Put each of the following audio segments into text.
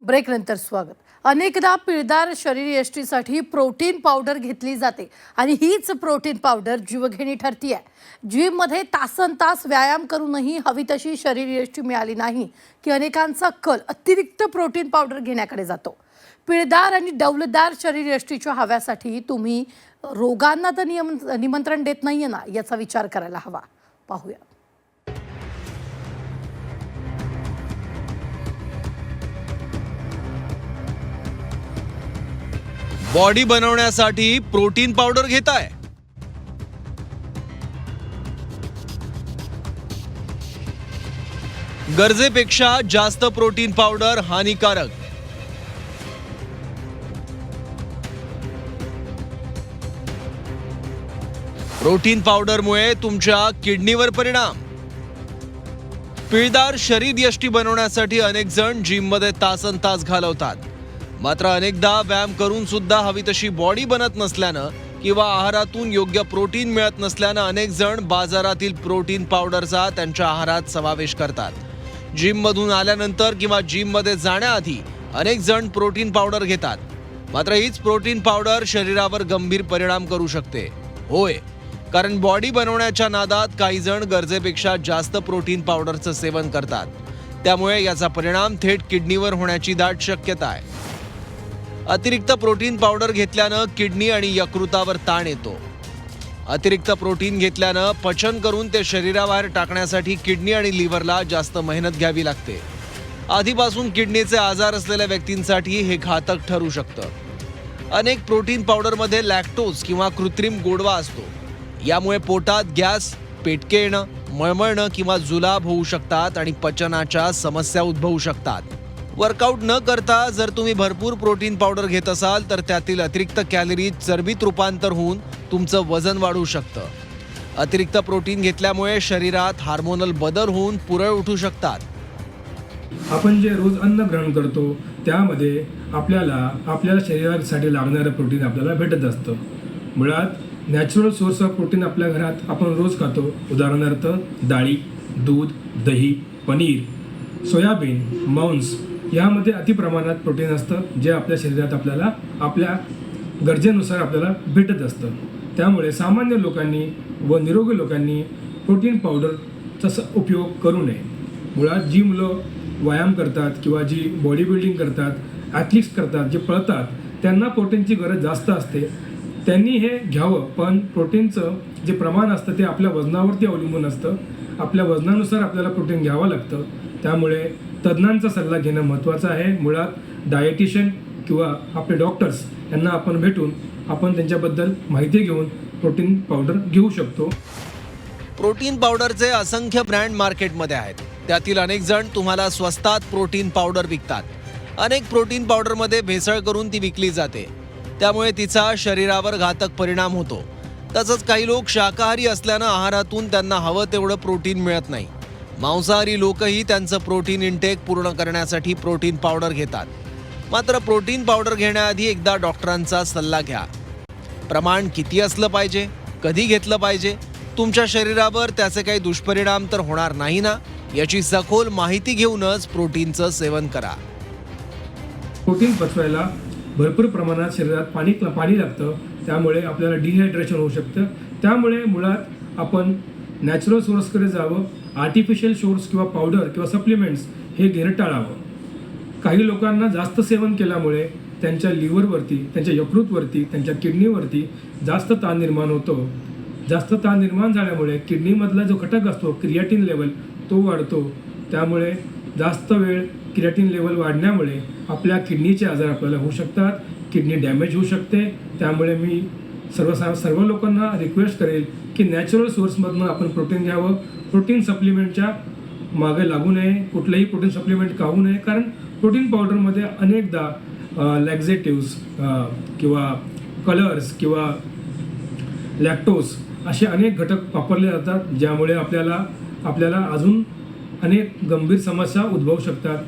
ब्रेकनंतर स्वागत। अनेकदा पिळदार शरीरयष्टीसाठी प्रोटीन पावडर घेतली जाते आणि हीच प्रोटीन पावडर जीवघेणी ठरते आहे। जिममध्ये तासनतास व्यायाम करूनही हवी तशी शरीरयष्टी मिळाली नाही की अनेकांचा कल अतिरिक्त प्रोटीन पावडर घेण्याकडे जातो। पिळदार आणि डौलदार शरीरयष्टीच्या हव्यासाठी तुम्ही रोगांना तर निमंत्रण देत नाहीये ना, याचा विचार करायला हवा। पाहूया। बॉडी बनवण्यासाठी प्रोटीन पावडर घेताय? गरजेपेक्षा जास्त प्रोटीन पावडर हानिकारक। प्रोटीन पावडरमुळे तुमच्या किडनीवर परिणाम। पिळदार शरीरयष्टी बनवण्यासाठी अनेक जण जिममध्ये तासनतास घालवतात, मात्र अनेकदा व्यायाम करून सुद्धा हवी तशी बॉडी बनत नसल्यानं किंवा आहारातून योग्य प्रोटीन मिळत नसल्यानं अनेक जण बाजारातील प्रोटीन पावडरचा त्यांच्या आहारात समावेश करतात। जिममधून आल्यानंतर किंवा जिममध्ये जाण्याआधी अनेक जण प्रोटीन पावडर घेतात, मात्र हीच प्रोटीन पावडर शरीरावर गंभीर परिणाम करू शकते। होय, कारण बॉडी बनवण्याच्या नादात काही जण गरजेपेक्षा जास्त प्रोटीन पावडरचं सेवन करतात, त्यामुळे याचा परिणाम थेट किडनीवर होण्याची दाट शक्यता आहे। अतिरिक्त प्रोटीन पावडर घेतल्यानं किडनी आणि यकृतावर ताण येतो। अतिरिक्त प्रोटीन घेतल्यानं पचन करून ते शरीराबाहेर टाकण्यासाठी किडनी आणि लिव्हरला जास्त मेहनत घ्यावी लागते। आधीपासून किडनीचे आजार असलेल्या व्यक्तींसाठी हे घातक ठरू शकतं। अनेक प्रोटीन पावडरमध्ये लॅक्टोज किंवा कृत्रिम गोडवा असतो, यामुळे पोटात गॅस, पेटके येणं, मळमळणं किंवा जुलाब होऊ शकतात आणि पचनाच्या समस्या उद्भवू शकतात। वर्कआउट न करता जर तुम्ही भरपूर प्रोटीन पावडर घेत असाल तर त्यातील अतिरिक्त कॅलरी चरबीत रूपांतर होऊन तुमचं वजन वाढू शकतं। अतिरिक्त प्रोटीन घेतल्यामुळे शरीरात हार्मोनल बदल होऊन पुरळ उठू शकतात। आपण जे रोज अन्न ग्रहण करतो त्यामध्ये आपल्या शरीरासाठी लागणारं प्रोटीन आपल्याला भेटत असतं। मुळात नॅचरल सोर्स ऑफ प्रोटीन आपल्या घरात आपण रोज खातो। उदाहरणार्थ डाळी, दूध, दही, पनीर, सोयाबीन, मांस यामध्ये अतिप्रमाणात प्रोटीन असतं, जे आपल्या शरीरात आपल्या गरजेनुसार आपल्याला भेटत असतं। त्यामुळे सामान्य लोकांनी व निरोगी लोकांनी प्रोटीन पावडरचा उपयोग करू नये। मुळात जी मुलं व्यायाम करतात किंवा जी बॉडी बिल्डिंग करतात, ॲथलीट्स करतात, जे पळतात, त्यांना प्रोटीनची गरज जास्त असते, त्यांनी हे घ्यावं। पण प्रोटीनचं जे प्रमाण असतं ते आपल्या वजनावरती अवलंबून असतं। आपल्या वजनानुसार आपल्याला प्रोटीन घ्यावं लागतं, त्यामुळे तज्ज्ञांचा सल्ला घेणं महत्त्वाचं आहे। मुळात डायटिशियन किंवा आपले डॉक्टर्स यांना आपण भेटून आपण त्यांच्याबद्दल माहिती घेऊन प्रोटीन पावडर घेऊ शकतो। प्रोटीन पावडरचे असंख्य ब्रँड मार्केटमध्ये आहेत, त्यातील अनेक जण तुम्हाला स्वस्तात प्रोटीन पावडर विकतात। अनेक प्रोटीन पावडरमध्ये भेसळ करून ती विकली जाते, त्यामुळे तिचा शरीरावर घातक परिणाम होतो। तसंच काही लोक शाकाहारी असल्यानं आहारातून त्यांना हवं तेवढं प्रोटीन मिळत नाही। मांसाहारी लोकही त्यांचं प्रोटीन इंटेक पूर्ण करण्यासाठी प्रोटीन पावडर घेतात, मात्र प्रोटीन पावडर घेण्याआधी एकदा डॉक्टरांचा सल्ला घ्या। प्रमाण किती असलं पाहिजे, कधी घेतलं पाहिजे, तुमच्या शरीरावर त्याचे काही दुष्परिणाम तर होणार नाही ना, याची सखोल माहिती घेऊनच प्रोटीनचं सेवन करा। प्रोटीन पचवायला भरपूर प्रमाणात शरीरात पाणी लागतं, त्यामुळे आपल्याला डिहायड्रेशन होऊ शकतं। त्यामुळे मुळात आपण नॅचरल सोर्सकडे जावं। आर्टिफिशियल सोर्स किंवा पावडर किंवा सप्लिमेंट्स हे घेणं टाळावं। काही लोकांना जास्त सेवन केल्यामुळे त्यांच्या लिव्हरवरती, त्यांच्या यकृतवरती, त्यांच्या किडनीवरती जास्त ताण निर्माण होतो। जास्त ताण निर्माण झाल्यामुळे किडनीमधला जो घटक असतो क्रिएटिन लेवल तो वाढतो, त्यामुळे जास्त वेळ क्रिएटिन लेवल वाढण्यामुळे आपल्या किडनीचे आजार आपल्याला होऊ शकतात, किडनी डॅमेज होऊ शकते। त्यामुळे मी सर्व लोकांना रिक्वेस्ट करेल की नॅचरल सोर्समधनं आपण प्रोटीन घ्यावं। प्रोटीन सप्लिमेंटच्या मागे लागू नये, कुठलंही प्रोटीन सप्लिमेंट खाऊ नये, कारण प्रोटीन पावडरमध्ये अनेकदा लॅक्झेटिव्स किंवा कलर्स किंवा लॅक्टोज असे अनेक घटक वापरले जातात, ज्यामुळे आपल्याला अजून अनेक गंभीर समस्या उद्भवू शकतात।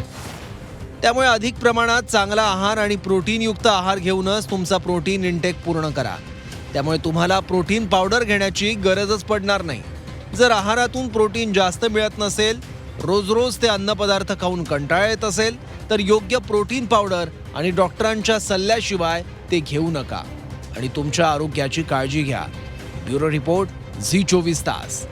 त्यामुळे अधिक प्रमाणात चांगला आहार आणि प्रोटीनयुक्त आहार घेऊनच तुमचा प्रोटीन इंटेक पूर्ण करा। त्यामुळे तुम्हाला प्रोटीन पावडर घेण्याची गरजच पडणार नाही। जर आहारातून प्रोटीन जास्त मिळत नसेल, रोज रोज ते अन्नपदार्थ खाऊन कंटाळा येत असेल तर योग्य प्रोटीन पावडर आणि डॉक्टरांच्या सल्ल्याशिवाय ते घेऊ नका आणि तुमच्या आरोग्याची काळजी घ्या. ब्युरो रिपोर्ट, झी 24 तास.